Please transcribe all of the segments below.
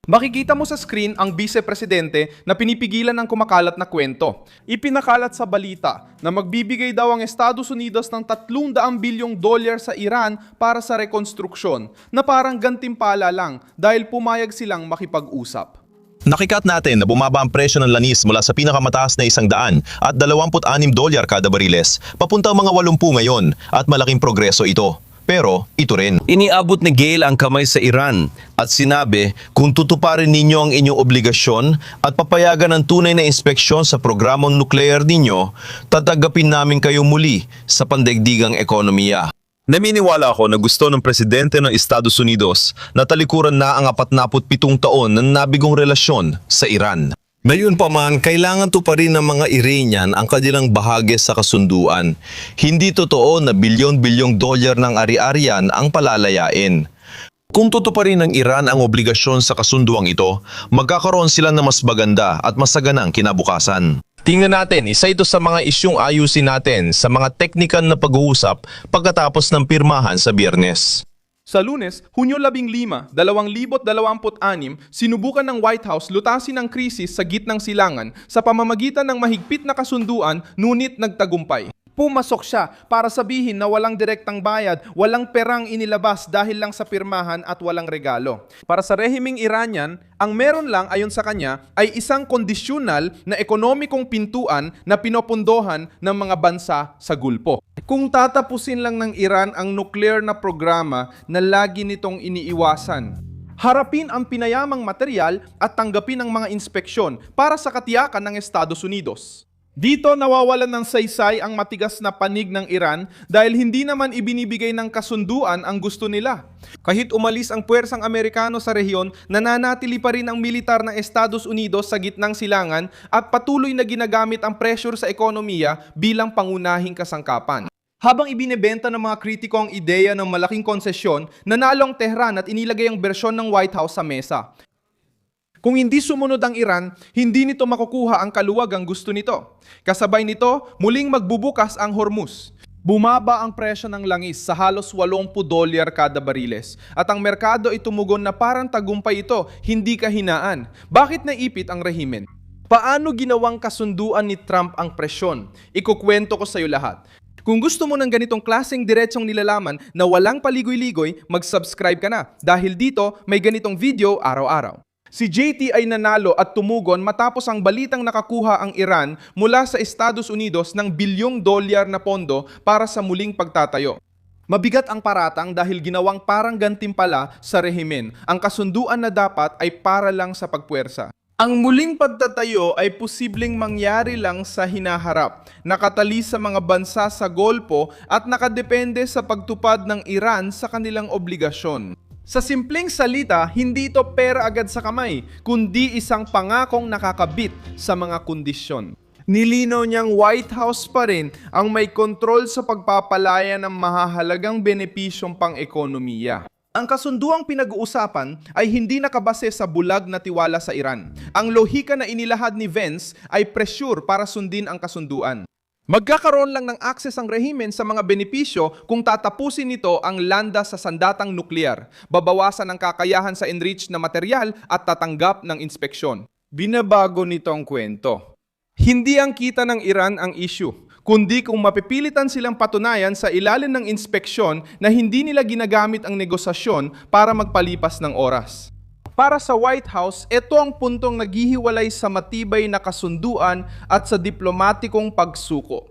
Makikita mo sa screen ang vice-presidente na pinipigilan ng kumakalat na kwento. Ipinakalat sa balita na magbibigay daw ang Estados Unidos ng $300 bilyong sa Iran para sa rekonstruksyon na parang gantimpala lang dahil pumayag silang makipag-usap. Nakikat natin na bumaba ang presyo ng langis mula sa pinakamataas na $100 at $26 kada bariles papunta ang mga 80 ngayon at malaking progreso ito. Pero ito rin. Iniabot ni Gale ang kamay sa Iran at sinabi kung tutuparin ninyo ang inyong obligasyon at papayagan ng tunay na inspeksyon sa programang nuklear ninyo, tatanggapin namin kayo muli sa pandaigdigang ekonomiya. Naminiwala ako na gusto ng presidente ng Estados Unidos na talikuran na ang 47 taon ng nabigong relasyon sa Iran. Ngayon pa man, kailangan tuparin ng mga Iranian ang kanilang bahagi sa kasunduan. Hindi totoo na bilyon-bilyong dolyar ng ari-arian ang palalayain. Kung tutuparin ng Iran ang obligasyon sa kasunduang ito, magkakaroon sila ng mas maganda at masaganang kinabukasan. Tingnan natin, isa ito sa mga isyung ayusin natin sa mga teknikal na pag-uusap pagkatapos ng pirmahan sa Biyernes. Sa Lunes, Hunyo 15, 2026, sinubukan ng White House lutasin ang krisis sa gitnang silangan sa pamamagitan ng mahigpit na kasunduan ngunit nagtagumpay. Pumasok siya para sabihin na walang direktang bayad, walang perang inilabas dahil lang sa pirmahan at walang regalo. Para sa rehimeng Iranian, ang meron lang ayon sa kanya ay isang kondisyonal na ekonomikong pintuan na pinopondohan ng mga bansa sa Gulpo. Kung tatapusin lang ng Iran ang nuclear na programa na lagi nitong iniiwasan, harapin ang pinayamang material at tanggapin ang mga inspeksyon para sa katiyakan ng Estados Unidos. Dito nawawalan ng saysay ang matigas na panig ng Iran dahil hindi naman ibinibigay ng kasunduan ang gusto nila. Kahit umalis ang puwersang Amerikano sa rehiyon, nananatili pa rin ang militar ng Estados Unidos sa gitnang silangan at patuloy na ginagamit ang pressure sa ekonomiya bilang pangunahing kasangkapan. Habang ibinebenta ng mga kritiko ang ideya ng malaking konsesyon, nanalo ang Tehran at inilagay ang bersyon ng White House sa mesa. Kung hindi sumunod ang Iran, hindi nito makukuha ang kaluwagang gusto nito. Kasabay nito, muling magbubukas ang Hormuz. Bumaba ang presyo ng langis sa halos $80 kada bariles at ang merkado ay tumugon na parang tagumpay ito, hindi kahinaan. Bakit naipit ang rehimen? Paano ginawang kasunduan ni Trump ang presyon? Ikukwento ko sa iyo lahat. Kung gusto mo ng ganitong klaseng diretsong nilalaman na walang paligoy-ligoy, mag-subscribe ka na dahil dito may ganitong video araw-araw. Si JT ay nanalo at tumugon matapos ang balitang nakakuha ang Iran mula sa Estados Unidos ng $1 bilyong na pondo para sa muling pagtatayo. Mabigat ang paratang dahil ginawang parang gantimpala sa rehimen. Ang kasunduan na dapat ay para lang sa pagpuwersa. Ang muling pagtatayo ay posibleng mangyari lang sa hinaharap, nakatali sa mga bansa sa Golpo at nakadepende sa pagtupad ng Iran sa kanilang obligasyon. Sa simpleng salita, hindi ito pera agad sa kamay, kundi isang pangakong nakakabit sa mga kondisyon. Nilinaw niyang White House pa rin ang may kontrol sa pagpapalaya ng mahahalagang benepisyong pang-ekonomiya. Ang kasunduang pinag-uusapan ay hindi nakabase sa bulag na tiwala sa Iran. Ang lohika na inilahad ni Vance ay pressure para sundin ang kasunduan. Magkakaroon lang ng access ang rehimen sa mga benepisyo kung tatapusin nito ang landas sa sandatang nuklear, babawasan ang kakayahan sa enriched na material at tatanggap ng inspeksyon. Binabago nito ang kwento. Hindi ang kita ng Iran ang issue, kundi kung mapipilitan silang patunayan sa ilalim ng inspeksyon na hindi nila ginagamit ang negosasyon para magpalipas ng oras. Para sa White House, ito ang puntong naghihiwalay sa matibay na kasunduan at sa diplomatikong pagsuko.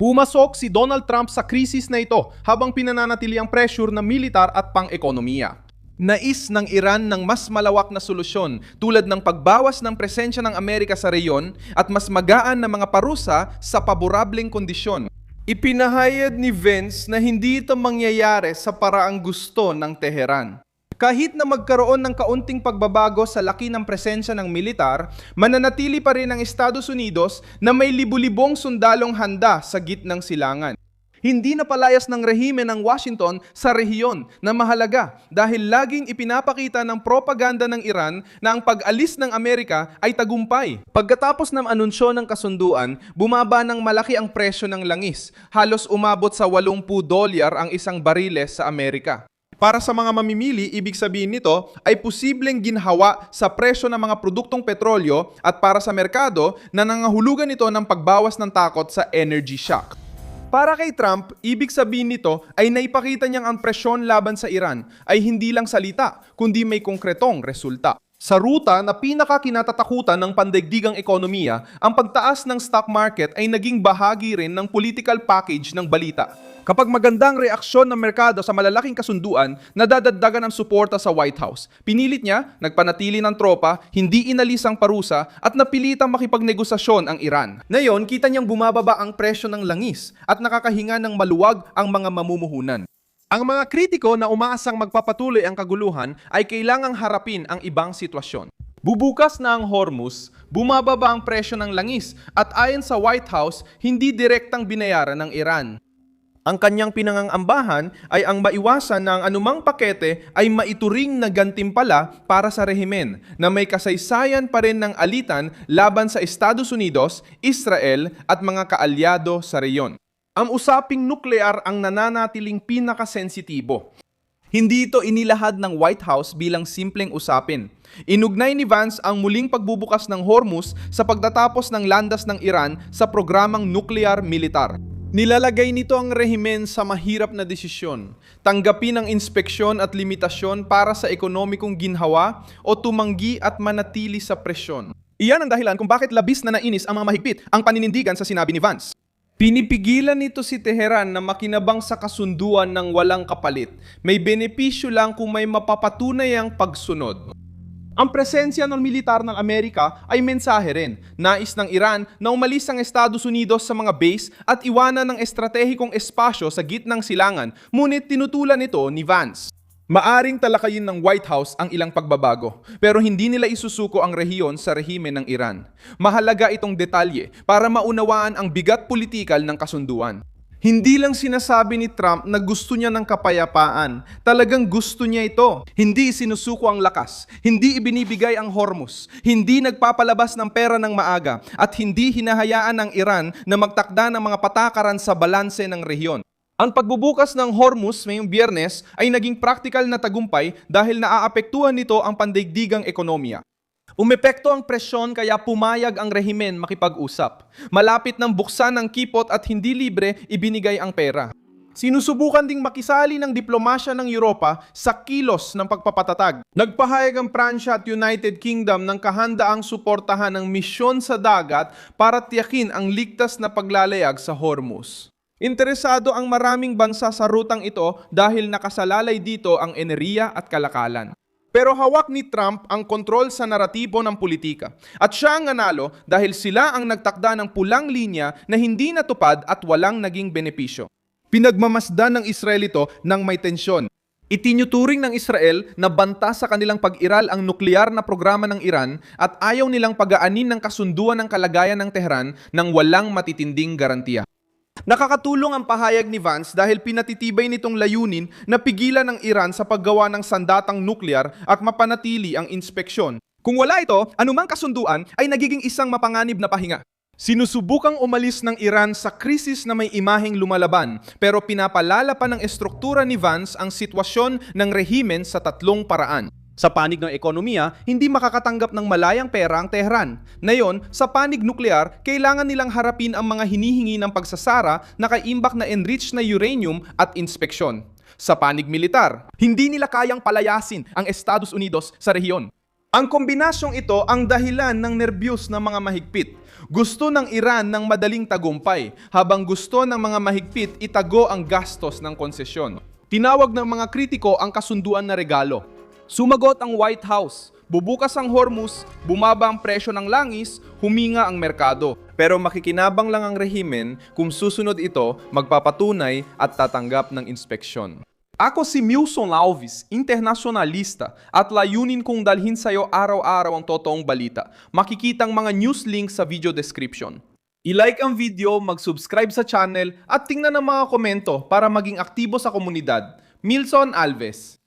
Pumasok si Donald Trump sa krisis na ito habang pinananatili ang pressure na militar at pang-ekonomiya. Nais ng Iran ng mas malawak na solusyon tulad ng pagbawas ng presensya ng Amerika sa reyon at mas magaan na mga parusa sa paborableng kondisyon. Ipinahayag ni Vance na hindi ito mangyayari sa paraang gusto ng Teheran. Kahit na magkaroon ng kaunting pagbabago sa laki ng presensya ng militar, mananatili pa rin ang Estados Unidos na may libu-libong sundalong handa sa gitnang silangan. Hindi na palayas ng rehimen ng Washington sa rehiyon na mahalaga dahil laging ipinapakita ng propaganda ng Iran na ang pag-alis ng Amerika ay tagumpay. Pagkatapos ng anunsyo ng kasunduan, bumaba ng malaki ang presyo ng langis. Halos umabot sa $80 ang isang bariles sa Amerika. Para sa mga mamimili, ibig sabihin nito ay posibleng ginhawa sa presyo ng mga produktong petrolyo at para sa merkado na nangahulugan ito ng pagbawas ng takot sa energy shock. Para kay Trump, ibig sabihin nito ay naipakita niyang ang presyon laban sa Iran ay hindi lang salita, kundi may konkretong resulta. Sa ruta na pinakakinatatakutan ng pandaigdigang ekonomiya, ang pagtaas ng stock market ay naging bahagi rin ng political package ng balita. Kapag magandang reaksyon ng merkado sa malalaking kasunduan, nadadagdagan ang suporta sa White House. Pinilit niya, nagpanatili ng tropa, hindi inalis ang parusa at napilitang makipagnegosasyon ang Iran. Ngayon, kita niyang bumababa ang presyo ng langis at nakakahinga ng maluwag ang mga mamumuhunan. Ang mga kritiko na umaasang magpapatuloy ang kaguluhan ay kailangang harapin ang ibang sitwasyon. Bubukas na ang Hormuz, bumababa ang presyo ng langis at ayon sa White House, hindi direktang binayaran ng Iran. Ang kanyang pinangangambahan ay ang maiwasan na ang anumang pakete ay maituring na gantimpala para sa rehimen na may kasaysayan pa rin ng alitan laban sa Estados Unidos, Israel at mga kaalyado sa reyon. Ang usaping nuklear ang nananatiling pinakasensitibo. Hindi ito inilahad ng White House bilang simpleng usapin. Inugnay ni Vance ang muling pagbubukas ng Hormuz sa pagtatapos ng landas ng Iran sa programang nuklear militar. Nilalagay nito ang rehimen sa mahirap na desisyon. Tanggapin ang inspeksyon at limitasyon para sa ekonomikong ginhawa o tumanggi at manatili sa presyon. Iyan ang dahilan kung bakit labis na nainis ang mga mahigpit ang paninindigan sa sinabi ni Vance. Pinipigilan nito si Teheran na makinabang sa kasunduan ng walang kapalit. May benepisyo lang kung may mapapatunay ang pagsunod. Ang presensya ng militar ng Amerika ay mensahe rin. Nais ng Iran na umalis ang Estados Unidos sa mga base at iwanan ng estratehikong espasyo sa gitnang silangan, ngunit tinutulan ito ni Vance. Maaring talakayin ng White House ang ilang pagbabago, pero hindi nila isusuko ang rehiyon sa rehimen ng Iran. Mahalaga itong detalye para maunawaan ang bigat politikal ng kasunduan. Hindi lang sinasabi ni Trump na gusto niya ng kapayapaan. Talagang gusto niya ito. Hindi sinusuko ang lakas. Hindi ibinibigay ang Hormuz. Hindi nagpapalabas ng pera ng maaga. At hindi hinahayaan ng Iran na magtakda ng mga patakaran sa balanse ng rehiyon. Ang pagbubukas ng Hormuz ngayong Biyernes ay naging praktikal na tagumpay dahil naaapektuhan nito ang pandaigdigang ekonomiya. Umepekto ang presyon kaya pumayag ang rehimen makipag-usap. Malapit ng buksan ang kipot at hindi libre ibinigay ang pera. Sinusubukan ding makisali ng diplomasya ng Europa sa kilos ng pagpapatatag. Nagpahayag ang Pransya at United Kingdom ng kahandaang suportahan ng misyon sa dagat para tiyakin ang ligtas na paglalayag sa Hormuz. Interesado ang maraming bansa sa rutang ito dahil nakasalalay dito ang enerhiya at kalakalan. Pero hawak ni Trump ang kontrol sa naratibo ng politika. At siya ang nanalo dahil sila ang nagtakda ng pulang linya na hindi natupad at walang naging benepisyo. Pinagmamasdan ng Israel ito ng may tensyon. Itinuturing ng Israel na banta sa kanilang pag-iral ang nuklear na programa ng Iran at ayaw nilang pag-aanin ng kasunduan ng kalagayan ng Tehran nang walang matitinding garantiya. Nakakatulong ang pahayag ni Vance dahil pinatitibay nitong layunin na pigilan ng Iran sa paggawa ng sandatang nuklear at mapanatili ang inspeksyon. Kung wala ito, anumang kasunduan ay nagiging isang mapanganib na pahinga. Sinusubukang umalis ng Iran sa krisis na may imaheng lumalaban, pero pinapalala pa ng estruktura ni Vance ang sitwasyon ng rehimen sa tatlong paraan. Sa panig ng ekonomiya, hindi makakatanggap ng malayang pera ang Tehran. Ngayon, sa panig nuklear, kailangan nilang harapin ang mga hinihingi ng pagsasara na kaimbak na enriched na uranium at inspeksyon. Sa panig militar, hindi nila kayang palayasin ang Estados Unidos sa rehiyon. Ang kombinasyong ito ang dahilan ng nerbiyos ng mga mahigpit. Gusto ng Iran ng madaling tagumpay, habang gusto ng mga mahigpit itago ang gastos ng konsesyon. Tinawag ng mga kritiko ang kasunduan na regalo. Sumagot ang White House, bubukas ang Hormuz, bumaba ang presyo ng langis, huminga ang merkado. Pero makikinabang lang ang rehimen kung susunod ito, magpapatunay at tatanggap ng inspeksyon. Ako si Milson Alves, internasyonalista at layunin kong dalhin sa'yo araw-araw ang totoong balita. Makikitang mga news links sa video description. I-like ang video, mag-subscribe sa channel at tingnan ang mga komento para maging aktibo sa komunidad. Milson Alves.